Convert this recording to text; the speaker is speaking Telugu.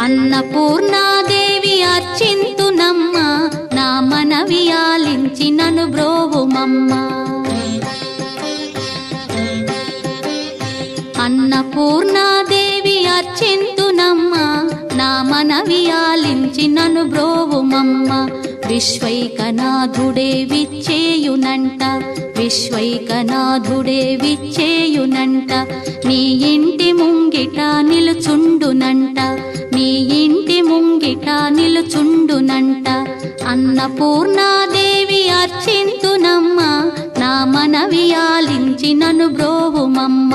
అన్నపూర్ణాదేవి అర్చింతునమ్మ, నా మనవి ఆలించి నను బ్రోవుమమ్మ. అన్నపూర్ణాదేవి అర్చింతునమ్మ, నా మనవి ఆలించి నను బ్రోవుమమ్మ. విశ్వైకనాథుడే విచ్చేయునంట, విశ్వైకనాథుడే విచ్చేయునంట. నీ ఇంటి ముంగిట నిలుచుండునంట, నీ ఇంటి ముంగిట నిలుచుండునంట. అన్నపూర్ణాదేవి అర్చింతునమ్మ, నా మనవి ఆలించి నను బ్రోవుమమ్మ.